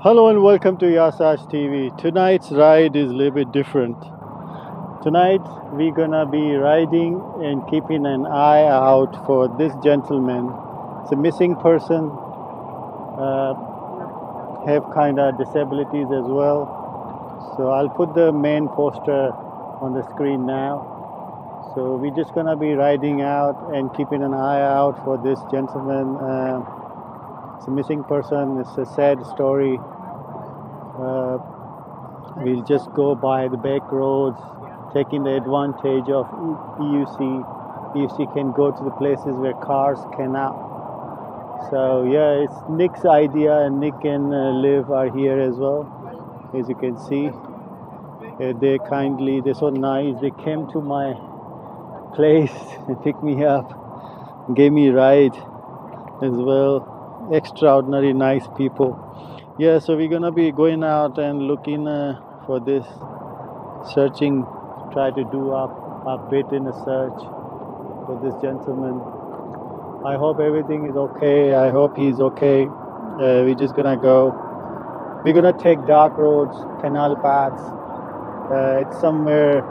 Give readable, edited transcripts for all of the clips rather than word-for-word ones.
Hello and welcome to Yasash TV. Tonight's ride is a little bit different. Tonight we're gonna be riding and keeping an eye out for this gentleman. It's a missing person, have kind of disabilities as well. So I'll put the main poster on the screen now. So we're just gonna be riding out and keeping an eye out for this gentleman. It's a missing person. It's a sad story. We'll just go by the back roads, taking the advantage of EUC. EUC can go to the places where cars cannot. So yeah, it's Nick's idea, and Nick and Liv are here as well. As you can see, they're so nice. They came to my place and picked me up, gave me a ride as well. Extraordinary nice people. Yeah, so we're gonna be going out and looking for this, searching, try to do our bit in a search for this gentleman. I hope everything is okay. I hope he's okay. We're just gonna go. We're gonna take dark roads, canal paths. It's somewhere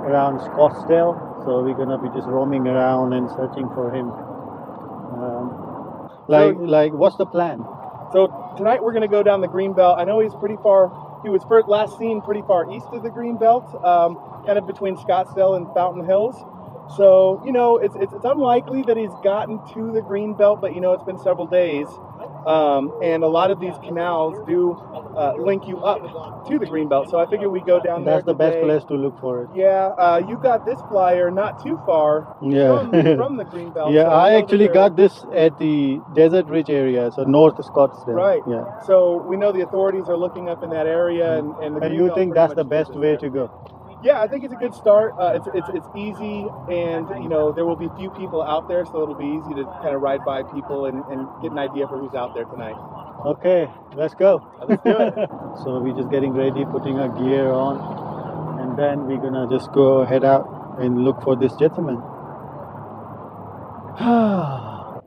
around Scottsdale, so we're gonna be just roaming around and searching for him. What's the plan? So tonight we're going to go down the Greenbelt. I know he's pretty far. He was last seen pretty far east of the Greenbelt, kind of between Scottsdale and Fountain Hills. So it's unlikely that he's gotten to the Greenbelt, but it's been several days, and a lot of these canals do link you up to the Greenbelt. So I figured we go down there. That's the best place to look for it. Yeah, you got this flyer not too far from the Greenbelt. Yeah, so I actually got this at the Desert Ridge area, so north Scottsdale. Right. Yeah. So we know the authorities are looking up in that area, and you think that's the best way to go? Yeah, I think it's a good start. It's easy, and there will be few people out there, so it'll be easy to kind of ride by people and get an idea for who's out there tonight. Okay, let's go. Let's do it. So we're just getting ready, putting our gear on, and then we're gonna just go head out and look for this gentleman.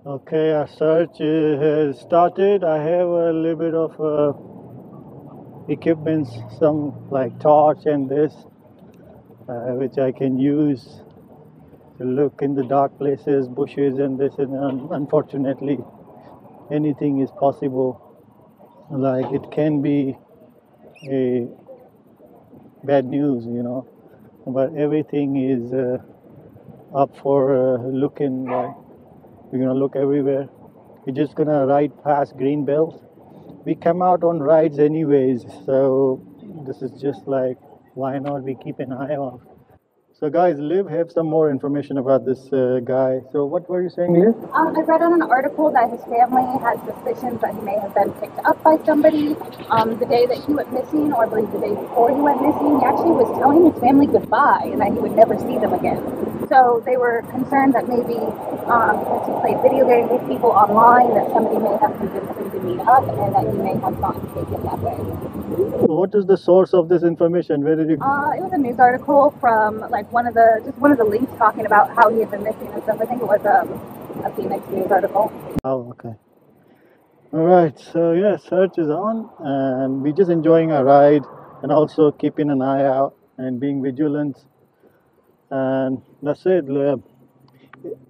Okay, our search has started. I have a little bit of equipment, some like torch and this, which I can use to look in the dark places, bushes and this, and unfortunately anything is possible. Like it can be a bad news, but everything is up for looking. Like we're gonna look everywhere. We're just gonna ride past Greenbelt. We come out on rides anyways, so this is just like, why not we keep an eye on. So guys, Liv have some more information about this guy. So what were you saying, Liv? I read on an article that his family had suspicions that he may have been picked up by somebody. The day that he went missing, or I believe the day before he went missing, he actually was telling his family goodbye and that he would never see them again. So they were concerned that maybe since he played video games with people online, that somebody may have convinced him to meet up and that he may have gotten taken that way. What is the source of this information? Where did you? It was a news article from like one of the links talking about how he had been missing and stuff. I think it was a Phoenix news article. Oh, okay. All right. So yeah, search is on, and we're just enjoying our ride and also keeping an eye out and being vigilant. And that's it.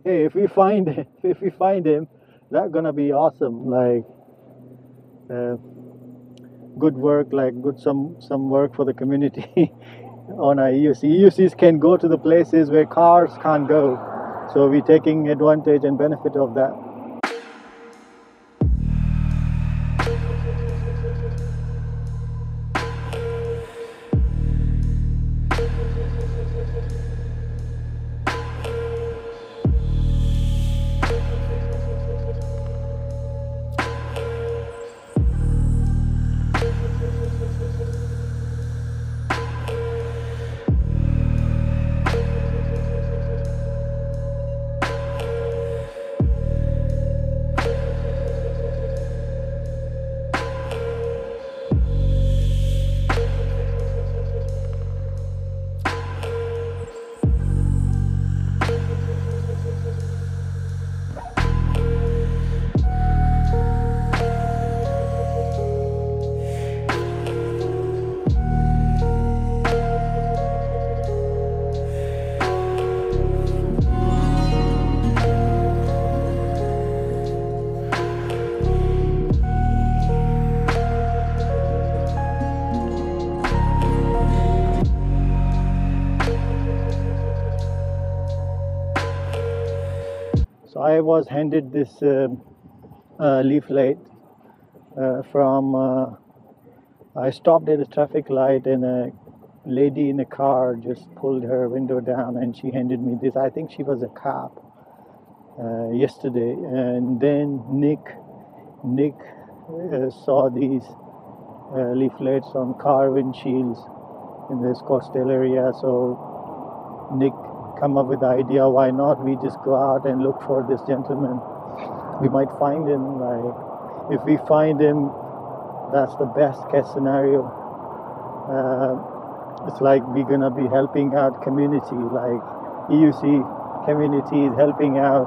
Hey, if we find him, that's gonna be awesome. Like. Good work, like some work for the community on our EUC. EUCs can go to the places where cars can't go, so we're taking advantage and benefit of that. I was handed this leaflet from. I stopped at a traffic light, and a lady in a car just pulled her window down, and she handed me this. I think she was a cop yesterday, and then Nick saw these leaflets on car windshields in the Scottsdale area. So Nick come up with the idea, why not we just go out and look for this gentleman? We might find him. Like, if we find him, that's the best case scenario. It's like we're gonna be helping out community, like EUC community is helping out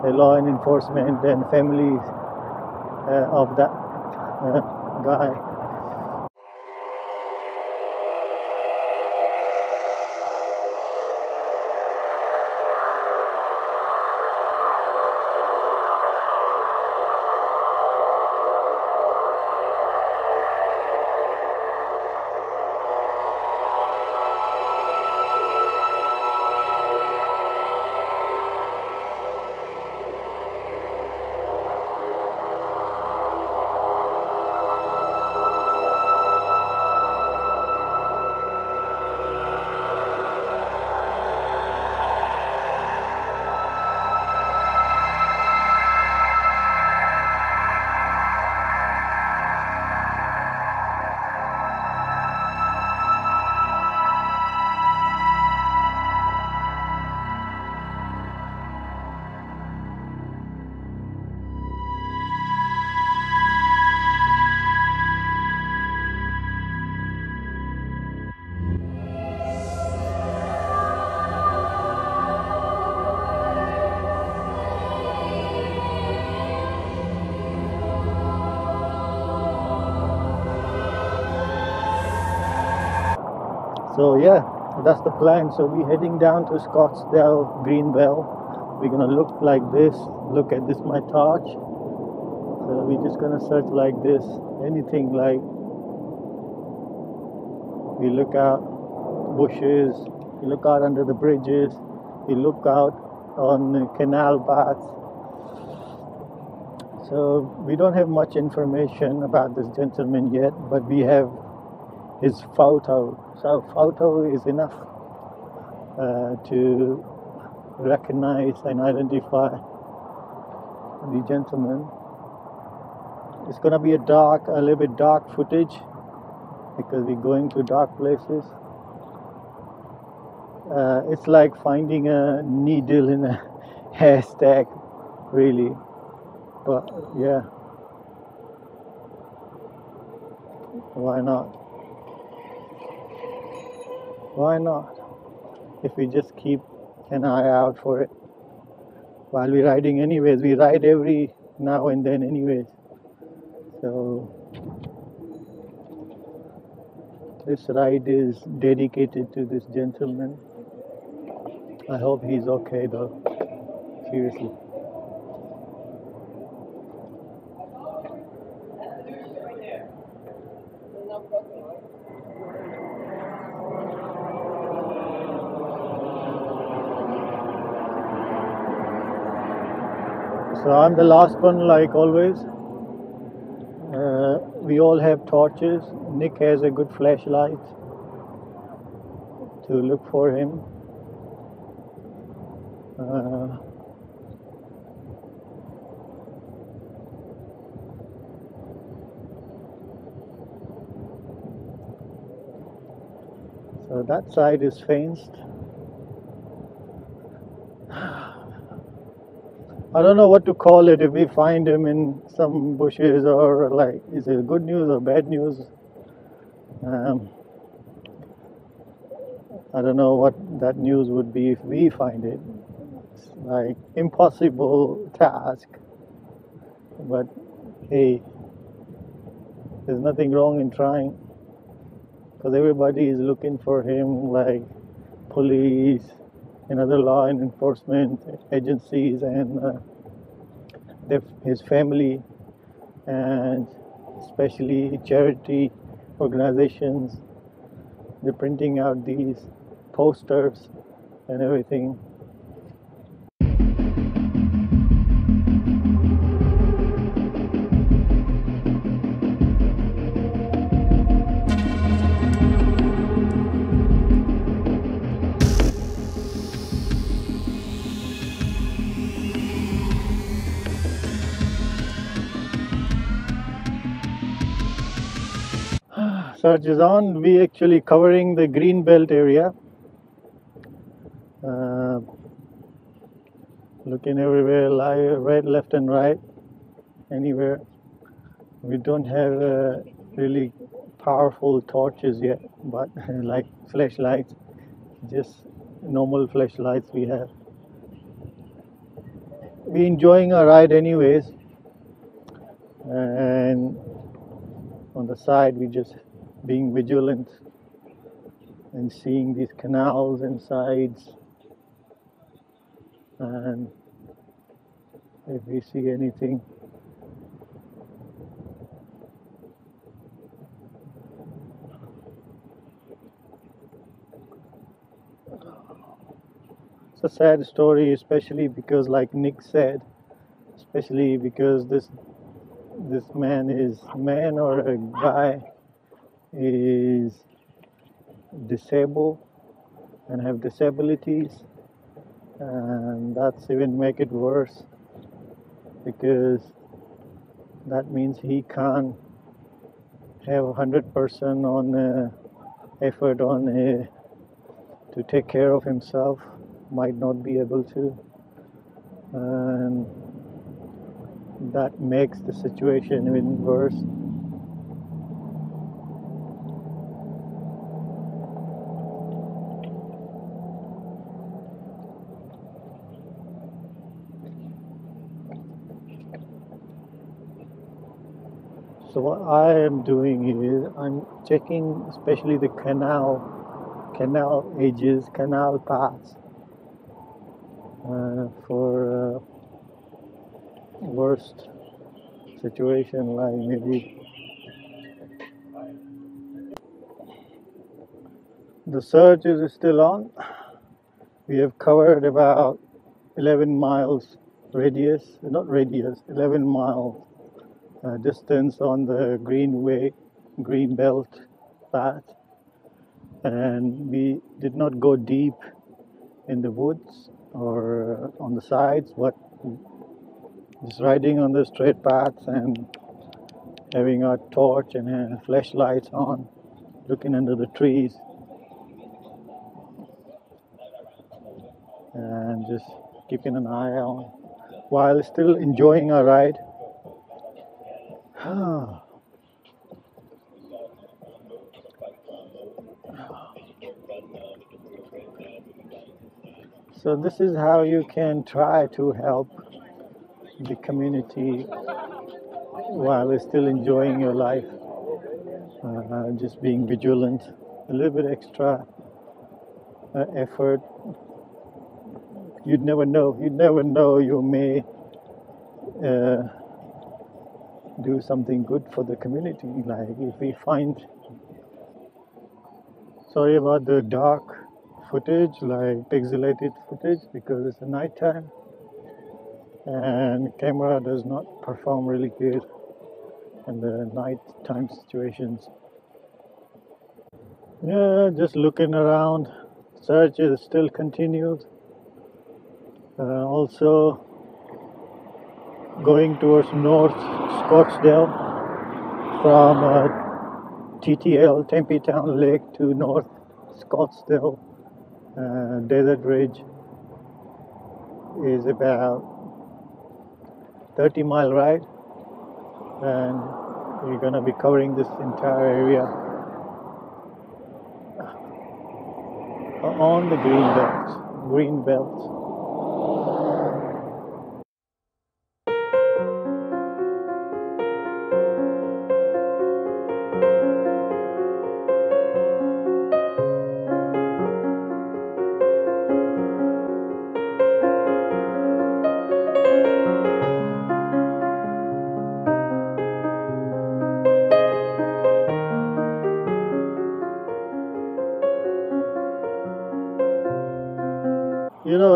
the law and enforcement and families of that guy. So yeah, that's the plan. So we're heading down to Scottsdale, Greenbelt. We're gonna look like this. Look at this, my torch. So we're just gonna search like this. Anything like, we look out bushes, we look out under the bridges, we look out on the canal paths. So we don't have much information about this gentleman yet, but we have his photo. So photo is enough to recognize and identify the gentleman. It's gonna be a little bit dark footage because we're going to dark places. It's like finding a needle in a haystack, really. But yeah, why not? Why not? If we just keep an eye out for it while we're riding anyways. We ride every now and then anyways. So this ride is dedicated to this gentleman. I hope he's okay though. Seriously. So I'm the last one, like always. We all have torches. Nick has a good flashlight to look for him. So that side is fenced. I don't know what to call it if we find him in some bushes, or like, is it good news or bad news? I don't know what that news would be if we find it. It's like impossible task, but hey, there's nothing wrong in trying, because everybody is looking for him, like police and other law and enforcement agencies, and his family, and especially charity organizations. They're printing out these posters and everything. search is on. We actually covering the green belt area. Looking everywhere, right, left and right, anywhere. We don't have really powerful torches yet, but like flashlights, just normal flashlights we have. We're enjoying our ride anyways, and on the side we just being vigilant and seeing these canals and sides, and if we see anything. It's a sad story, especially because, like Nick said, especially because this man or a guy is disabled and have disabilities, and that's even make it worse because that means he can't have 100% on effort on to take care of himself, might not be able to, and that makes the situation even worse. So what I am doing is I'm checking especially the canal edges, canal paths for worst situation, like maybe the search is still on. We have covered about 11 miles radius, not radius, 11 mile distance on the green belt path, and we did not go deep in the woods or on the sides, but just riding on the straight paths and having our torch and flashlights on, looking under the trees and just keeping an eye on while still enjoying our ride. So this is how you can try to help the community while still enjoying your life. Just being vigilant, a little bit extra effort. You'd never know. You may do something good for the community. Like if we find, sorry about the dark footage, like pixelated footage, because it's a nighttime and camera does not perform really good in the nighttime situations. Yeah, just looking around. Search is still continued. Also going towards North Scottsdale from TTL, Tempe Town Lake, to North Scottsdale. Desert Ridge is about 30-mile ride, and we're going to be covering this entire area on the green belt.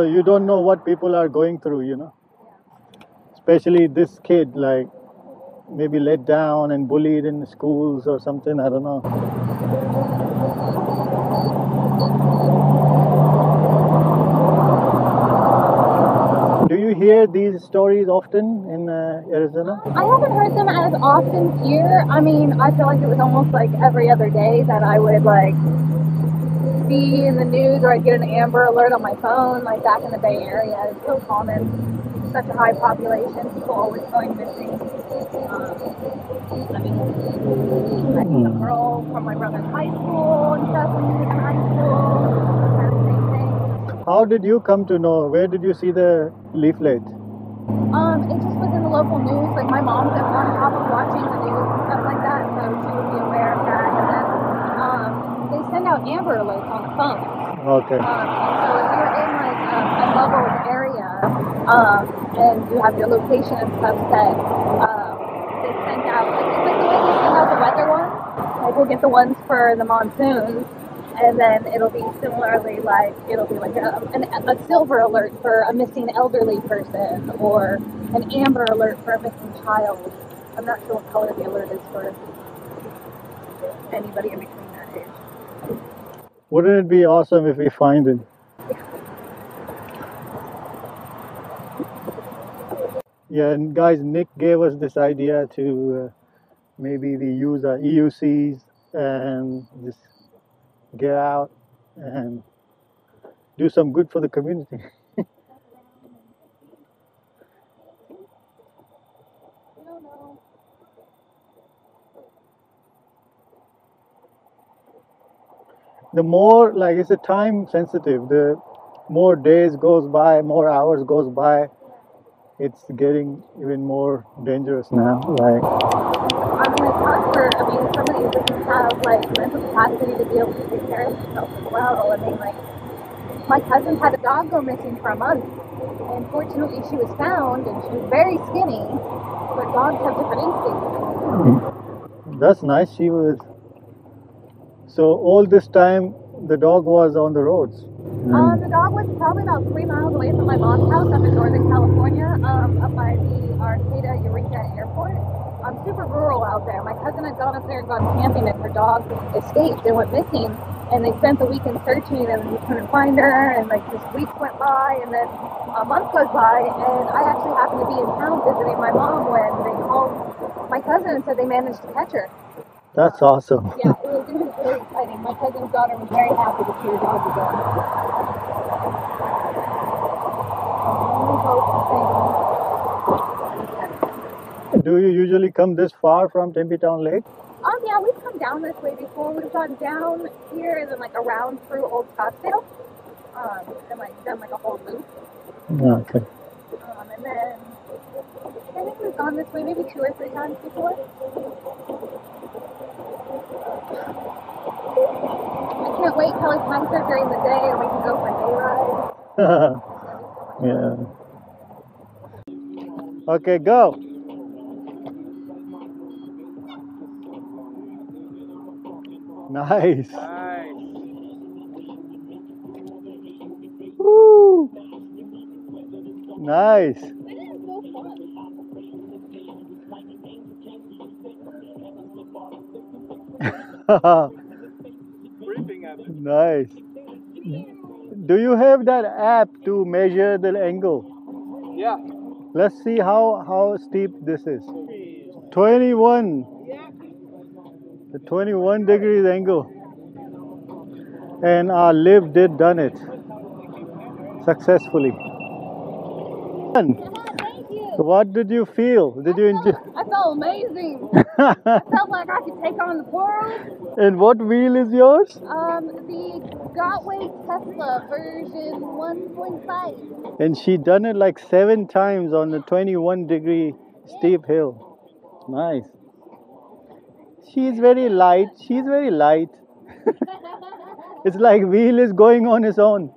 You don't know what people are going through, especially this kid, like maybe let down and bullied in schools or something, I don't know. Do you you hear these stories often in Arizona? I haven't heard them as often here. I mean, I feel like it was almost like every other day that I would like be in the news or I'd get an Amber Alert on my phone. Like back in the Bay Area, it's so common. Such a high population, people always going missing. I mean, like a girl from my brother's high school and stuff when he was in high school. Kind of same thing. How did you come to know? Where did you see the leaflet? It just was in the local news. Like my mom's on top of watching the news and stuff like that, so she would be aware of that. And then they send out Amber Alerts on the phone. Okay. So if you're in like a bubbled area and you have your location and stuff set, they send out like it's like the way they send out the weather ones. Like we'll get the ones for the monsoons. And then it'll be similarly like, it'll be like a silver alert for a missing elderly person or an amber alert for a missing child. I'm not sure what color the alert is for anybody in between that age. Wouldn't it be awesome if we find it? Yeah, and guys, Nick gave us this idea to maybe we use our EUCs and just get out and do some good for the community. The more, like, it's a time sensitive. The more days goes by, more hours goes by, it's getting even more dangerous now. Like, I mean, it's hard for, somebody who doesn't have, like, mental capacity to be able to take care of themselves as well. I mean, like, my cousin had a dog go missing for a month, and fortunately she was found, and she was very skinny, but dogs have different instincts. that's nice. She was. So all this time, the dog was on the roads. The dog was probably about 3 miles away from my mom's house up in Northern California, up by the Arcata Eureka Airport. Super rural out there. My cousin had gone up there and gone camping, and her dog escaped and went missing. And they spent the weekend searching, and we couldn't find her. And like just weeks went by, and then a month goes by, and I actually happened to be in town visiting my mom when they called my cousin and said they managed to catch her. That's awesome. Yeah, it was very exciting. My cousin's daughter was very happy to see her dog again. Do you usually come this far from Tempe Town Lake? Yeah, we've come down this way before. We've gone down here and then like around through Old Scottsdale. And like done like a whole loop. Okay. And then I think we've gone this way maybe 2 or 3 times before. I can't wait till it's nicer during the day and we can go for a day ride. Yeah. Okay, go. Nice. Woo. Nice. It is so fun. Nice. Do you have that app to measure the angle? Yeah. Let's see how steep this is. 21. Yeah. The 21 degrees angle. And our Liv did done it successfully. Thank you. What did you feel? Did you enjoy? I felt amazing. I felt like I could take on the world. And what wheel is yours? The Gotway Tesla version 1.5. And she done it like 7 times on the 21 degree steep hill. Nice. She's very light. She's very light. It's like wheel is going on its own.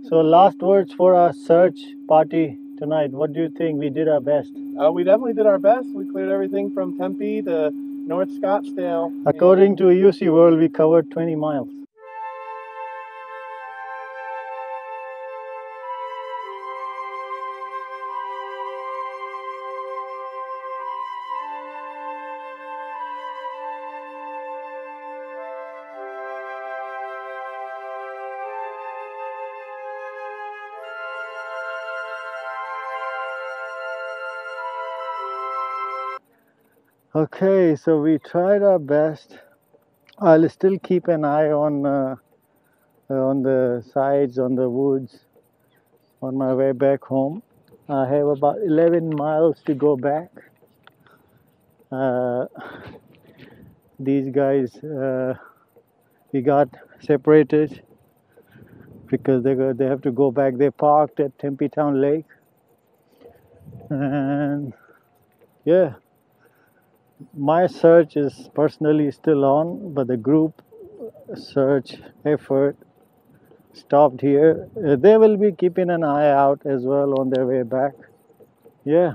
So last words for our search party tonight. What do you think? We did our best. We definitely did our best. We cleared everything from Tempe to North Scottsdale. According to UC World, we covered 20 miles. Okay, so we tried our best. I'll still keep an eye on the sides, on the woods, on my way back home. I have about 11 miles to go back. These guys, we got separated because they have to go back. They parked at Tempe Town Lake, and yeah. My search is personally still on, but the group search effort stopped here. They will be keeping an eye out as well on their way back. Yeah.